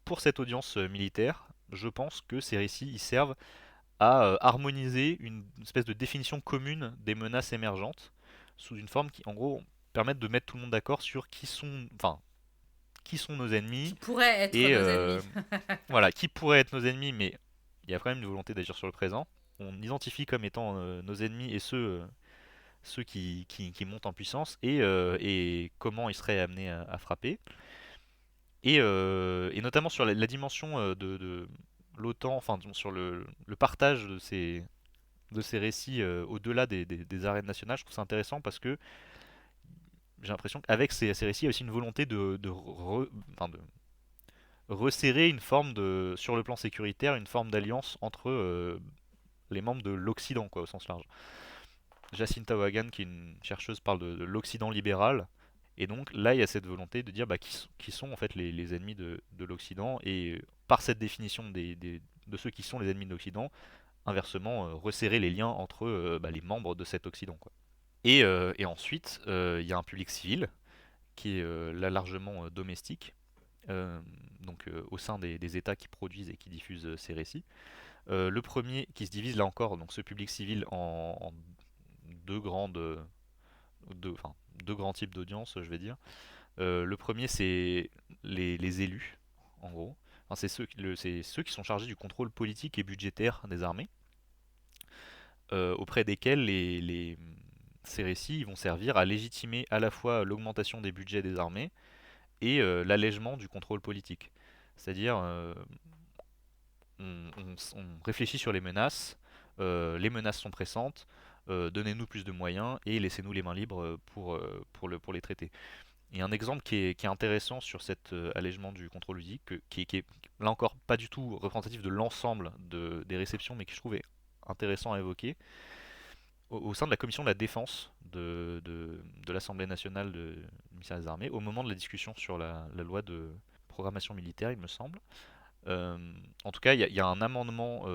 pour cette audience militaire, je pense que ces récits ils servent à harmoniser une espèce de définition commune des menaces émergentes sous une forme qui, en gros, permettent de mettre tout le monde d'accord sur qui sont nos ennemis Qui pourraient être et nos ennemis. voilà, qui pourraient être nos ennemis, mais il y a quand même une volonté d'agir sur le présent. On identifie comme étant nos ennemis et ceux qui montent en puissance et comment ils seraient amenés à frapper. Et notamment sur la dimension de l'OTAN, enfin disons, sur le partage de ces récits au-delà des arènes nationales, je trouve ça intéressant parce que j'ai l'impression qu'avec ces récits, il y a aussi une volonté enfin, de resserrer une forme sur le plan sécuritaire, une forme d'alliance entre les membres de l'Occident, quoi, au sens large. Jacinta Wagan, qui est une chercheuse, parle de l'Occident libéral. Et donc là, il y a cette volonté de dire qui sont en fait les ennemis de l'Occident, et par cette définition de ceux qui sont les ennemis de l'Occident, inversement, resserrer les liens entre les membres de cet Occident, quoi. Et ensuite, il y a un public civil qui est là largement domestique, donc au sein des États qui produisent et qui diffusent ces récits. Le premier qui se divise là encore, donc ce public civil en deux enfin, deux grands types d'audience, je vais dire. Le premier, c'est les élus, en gros. Enfin, c'est ceux qui sont chargés du contrôle politique et budgétaire des armées, auprès desquels ces récits vont servir à légitimer à la fois l'augmentation des budgets des armées et l'allègement du contrôle politique. C'est-à-dire, on réfléchit sur les menaces sont pressantes, donnez-nous plus de moyens et laissez-nous les mains libres pour les traiter. Et un exemple qui est intéressant sur cet allègement du contrôle ludique, qui est là encore pas du tout représentatif de l'ensemble des réceptions, mais qui je trouve est intéressant à évoquer, au sein de la commission de la défense de l'Assemblée nationale du ministère des Armées, au moment de la discussion sur la loi de programmation militaire, il me semble. Euh, En tout cas, il y a un amendement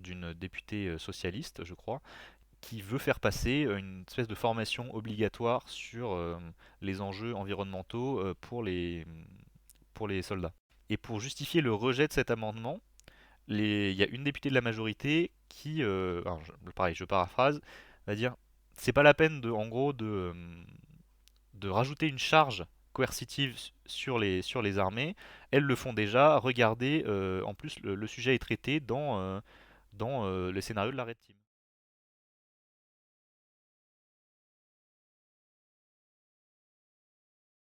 d'une députée socialiste, je crois, qui veut faire passer une espèce de formation obligatoire sur les enjeux environnementaux pour les soldats. Et pour justifier le rejet de cet amendement, il y a une députée de la majorité qui, alors pareil, je paraphrase, va dire c'est pas la peine en gros de rajouter une charge coercitive sur les armées. Elles le font déjà. Regardez, en plus le sujet est traité dans le scénario de la Red Team.